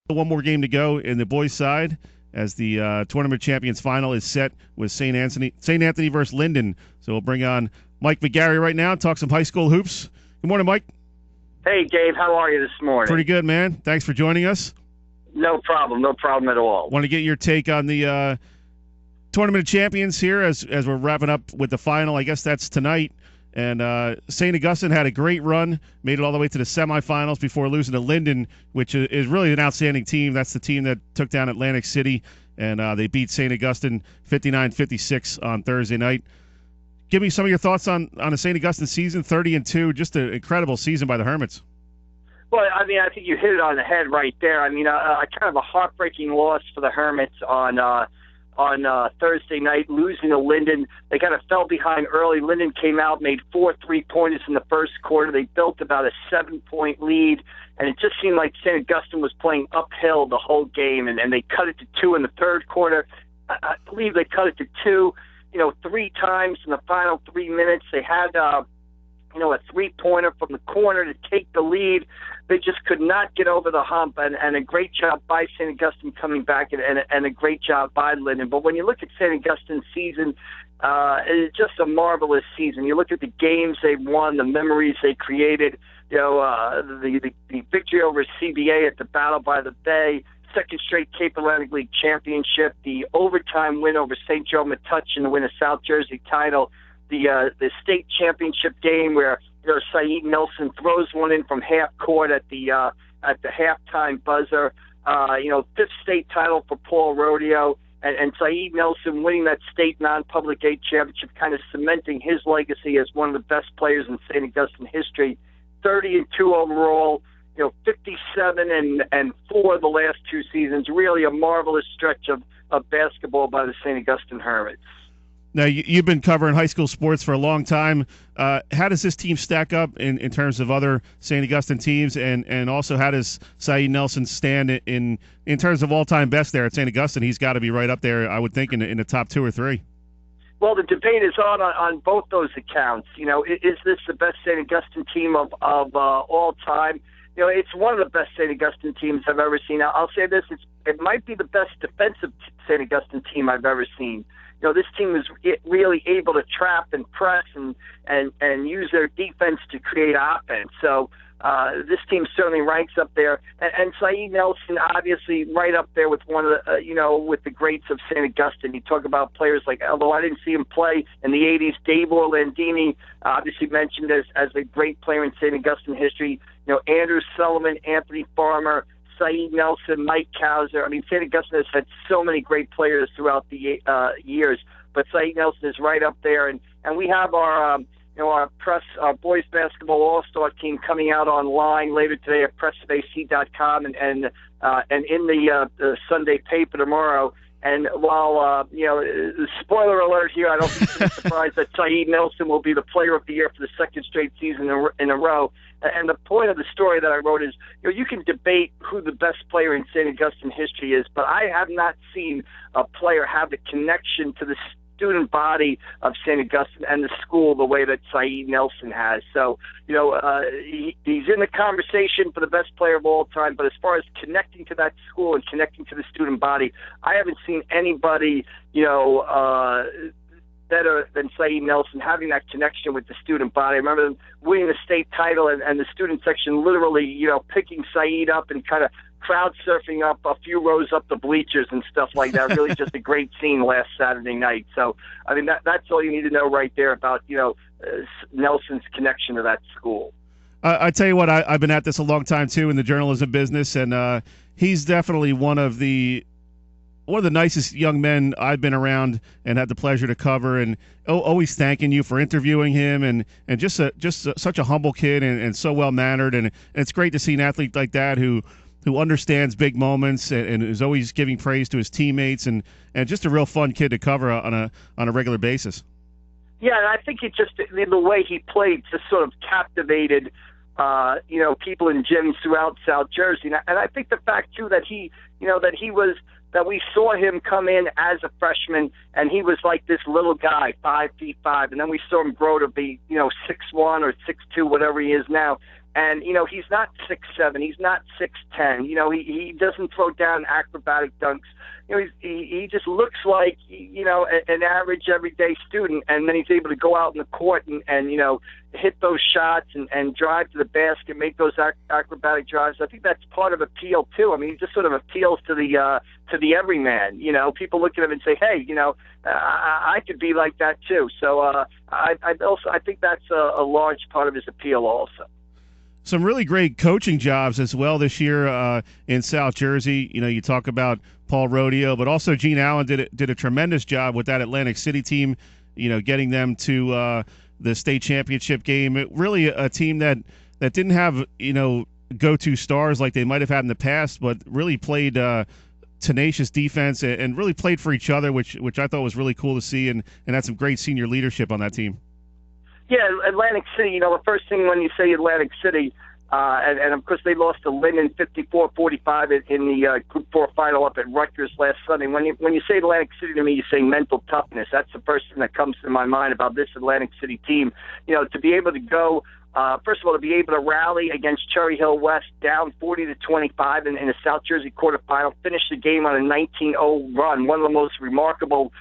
One more game to go in the boys' side as the tournament champions final is set with St. Anthony versus Linden. So we'll bring on Mike McGarry right now and talk some high school hoops. Good morning, Mike. Hey, Dave. How are you this morning? Pretty good, man. Thanks for joining us. No problem at all. Want to get your take on the tournament of champions here as we're wrapping up with the final. I guess that's tonight. And St. Augustine had a great run, made it all the way to the semifinals before losing to Linden, which is really an outstanding team. That's the team that took down Atlantic City, and they beat St. Augustine 59-56 on Thursday night. Give me some of your thoughts on the St. Augustine season, 30-2, just an incredible season by the Hermits. Well, I mean, I think you hit it on the head right there. I mean, kind of a heartbreaking loss for the Hermits on Thursday night, losing to Linden. They kind of fell behind early. Linden came out, made 4 3-pointers in the first quarter. They built about a 7-point lead, and it just seemed like St. Augustine was playing uphill the whole game, and they cut it to 2 in the third quarter. I believe they cut it to 2, 3 times in the final 3 minutes. They had, a 3-pointer from the corner to take the lead. They just could not get over the hump, and a great job by St. Augustine coming back, and a great job by Linden. But when you look at St. Augustine's season, it's just a marvelous season. You look at the games they've won, the memories they created, the victory over CBA at the Battle by the Bay, second straight Cape Atlantic League championship, the overtime win over St. Joe Metuchen to win a South Jersey title, the state championship game where Saeed Nelson throws one in from half court at the halftime buzzer. Fifth state title for Paul Rodeo, and Saeed Nelson winning that state non-public aid championship, kind of cementing his legacy as one of the best players in St. Augustine history. 30-2 overall. 57 and 4 the last 2 seasons. Really a marvelous stretch of basketball by the St. Augustine Hermits. Now, you've been covering high school sports for a long time. How does this team stack up in terms of other St. Augustine teams, and also how does Saeed Nelson stand in terms of all-time best there at St. Augustine? He's got to be right up there, I would think, in the top 2 or 3. Well, the debate is on both those accounts. Is this the best St. Augustine team of all time? It's one of the best St. Augustine teams I've ever seen. I'll say this: it might be the best defensive St. Augustine team I've ever seen. This team is really able to trap and press and use their defense to create offense. So this team certainly ranks up there. And Saeed Nelson, obviously, right up there with one of the, with the greats of St. Augustine. You talk about players like, although I didn't see him play in the 80s, Dave Orlandini, obviously mentioned as a great player in St. Augustine history. Andrew Sullivan, Anthony Farmer, Saeed Nelson, Mike Kauser. I mean, St. Augustine has had so many great players throughout the years, but Saeed Nelson is right up there. And we have our boys basketball all-star team coming out online later today at PressofAC.com and in the Sunday paper tomorrow. And while, spoiler alert here, I don't think it's a surprise that Saeed Nelson will be the player of the year for the second straight season in a row. And the point of the story that I wrote is, you can debate who the best player in St. Augustine history is, but I have not seen a player have the connection to the student body of St. Augustine and the school the way that Saeed Nelson has. So, he's in the conversation for the best player of all time, but as far as connecting to that school and connecting to the student body, I haven't seen anybody, better than Saeed Nelson, having that connection with the student body. I remember them winning the state title and the student section literally, picking Saeed up and kind of crowd surfing up a few rows up the bleachers and stuff like that. Really just a great scene last Saturday night. So, I mean, that's all you need to know right there about, Nelson's connection to that school. I tell you what, I've been at this a long time, too, in the journalism business, and he's definitely one of the nicest young men I've been around and had the pleasure to cover, and always thanking you for interviewing him, and just such a humble kid and so well-mannered, and it's great to see an athlete like that who understands big moments and is always giving praise to his teammates, and just a real fun kid to cover on a regular basis. Yeah, and I think the way he played just sort of captivated people in gyms throughout South Jersey. And I think the fact, too, that we saw him come in as a freshman, and he was like this little guy, 5'5", and then we saw him grow to be, 6'1" or 6'2", whatever he is now. And, he's not 6'7", he's not 6'10", he doesn't throw down acrobatic dunks. He just looks like, an average everyday student, and then he's able to go out in the court and hit those shots and drive to the basket, make those acrobatic drives. I think that's part of appeal too. I mean, he just sort of appeals to the everyman. People look at him and say, hey, I could be like that too. So I think that's a large part of his appeal also. Some really great coaching jobs as well this year in South Jersey. You talk about Paul Rodeo, but also Gene Allen did a tremendous job with that Atlantic City team, getting them to the state championship game. Really a team that didn't have, go-to stars like they might have had in the past, but really played tenacious defense and really played for each other, which I thought was really cool to see, and had some great senior leadership on that team. Yeah, Atlantic City, the first thing when you say Atlantic City, and of course they lost to Linden 54-45 in the Group 4 final up at Rutgers last Sunday. When you say Atlantic City to me, you say mental toughness. That's the first thing that comes to my mind about this Atlantic City team. To be able to go, first of all, to be able to rally against Cherry Hill West down 40-25 in a South Jersey quarterfinal, finish the game on a 19-0 run, one of the most remarkable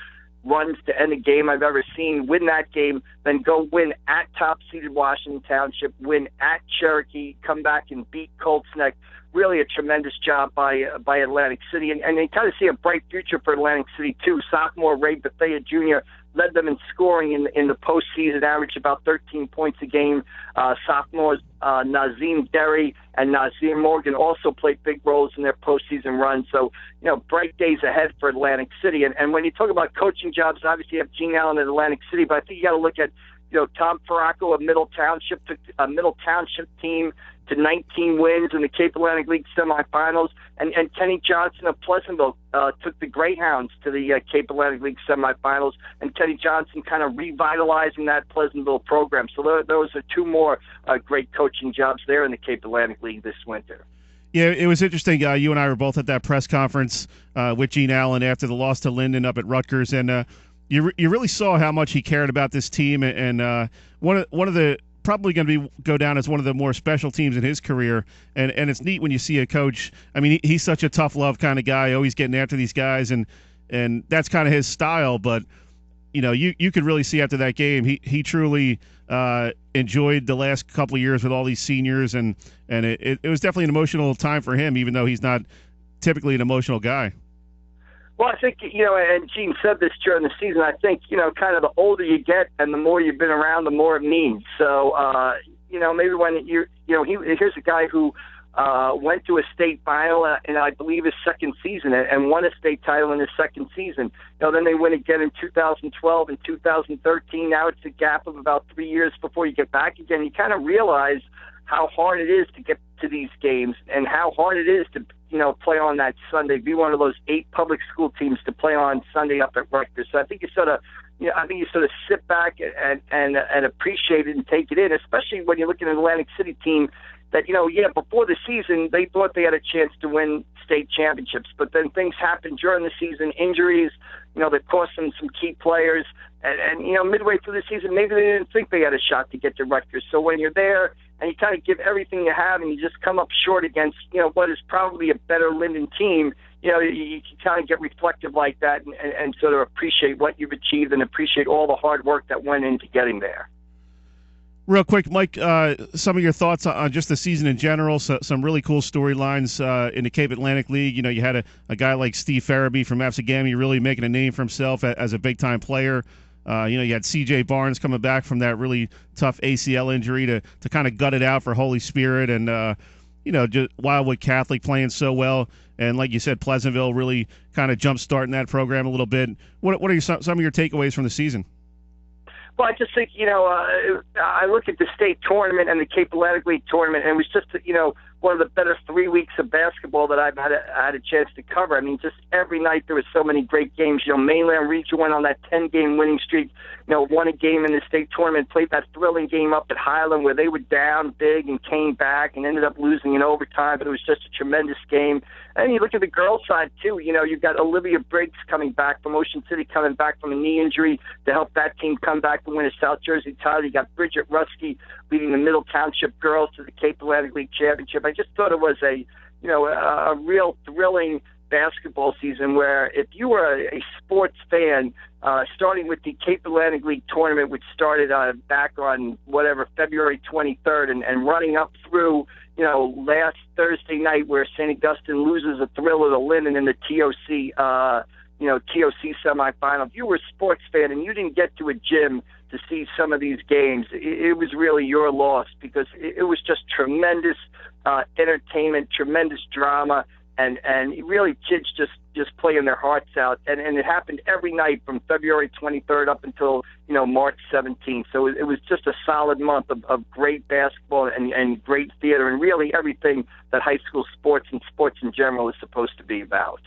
runs to end a game I've ever seen, win that game, then go win at top-seeded Washington Township, win at Cherokee, come back and beat Colts Neck. Really a tremendous job by Atlantic City. And they kind of see a bright future for Atlantic City, too. Sophomore Ray Bethea Jr. led them in scoring in the postseason, averaged about 13 points a game. Sophomores Nazim Derry and Nazir Morgan also played big roles in their postseason run. So, bright days ahead for Atlantic City. And when you talk about coaching jobs, obviously you have Gene Allen at Atlantic City, but I think you got to look at, Tom Farraco of Middle Township, took a Middle Township team to 19 wins in the Cape Atlantic League semifinals, and Kenny Johnson of Pleasantville took the Greyhounds to the Cape Atlantic League semifinals, and Kenny Johnson kind of revitalizing that Pleasantville program. So those are two more great coaching jobs there in the Cape Atlantic League this winter. Yeah, it was interesting. You and I were both at that press conference with Gene Allen after the loss to Linden up at Rutgers, and you really saw how much he cared about this team, and one of the probably going to go down as one of the more special teams in his career, and it's neat when you see a coach. I mean, he's such a tough love kind of guy, always getting after these guys, and that's kind of his style. But you could really see after that game, he truly enjoyed the last couple of years with all these seniors, and it was definitely an emotional time for him, even though he's not typically an emotional guy. Well, I think, and Gene said this during the season, I think, kind of the older you get and the more you've been around, the more it means. So, maybe when here's a guy who went to a state final in, I believe, his second season and won a state title in his second season. Then they win again in 2012 and 2013. Now it's a gap of about 3 years before you get back again. You kind of realize how hard it is to get to these games and how hard it is to play on that Sunday, be one of those 8 public school teams to play on Sunday up at Rutgers. So I think you sort of sit back and appreciate it and take it in, especially when you're looking at an Atlantic City team that, before the season, they thought they had a chance to win state championships, but then things happened during the season, injuries, that cost them some key players, and midway through the season, maybe they didn't think they had a shot to get to Rutgers. So when you're there and you kind of give everything you have and you just come up short against, what is probably a better Linden team, you can kind of get reflective like that and sort of appreciate what you've achieved and appreciate all the hard work that went into getting there. Real quick, Mike, some of your thoughts on just the season in general, some really cool storylines in the Cape Atlantic League. You had a guy like Steve Farabee from Absegami really making a name for himself as a big-time player. You had C.J. Barnes coming back from that really tough ACL injury to kind of gut it out for Holy Spirit, and just Wildwood Catholic playing so well, and like you said, Pleasantville really kind of jump-starting that program a little bit. What are some of your takeaways from the season? Well, I just think, I look at the state tournament and the Cape Atlantic League tournament, and it was just, one of the better 3 weeks of basketball that I've had a chance to cover. I mean, just every night there was so many great games. Mainland Region went on that 10-game winning streak, won a game in the state tournament, played that thrilling game up at Highland where they were down big and came back and ended up losing in overtime, but it was just a tremendous game. And you look at the girls' side, too. You've got Olivia Briggs coming back from Ocean City, coming back from a knee injury to help that team come back and win a South Jersey title. You got Bridget Rusky leading the Middle Township girls to the Cape Atlantic League Championship. I just thought it was a real thrilling basketball season where if you were a sports fan, starting with the Cape Atlantic League tournament, which started back on February 23rd and running up through, last Thursday night where St. Augustine loses a thriller to Linden in the TOC, TOC semifinal. If you were a sports fan and you didn't get to a gym to see some of these games, it was really your loss, because it was just tremendous entertainment, tremendous drama, and really kids just playing their hearts out. And it happened every night from February 23rd up until, March 17th. So it was just a solid month of great basketball and great theater, and really everything that high school sports and sports in general is supposed to be about.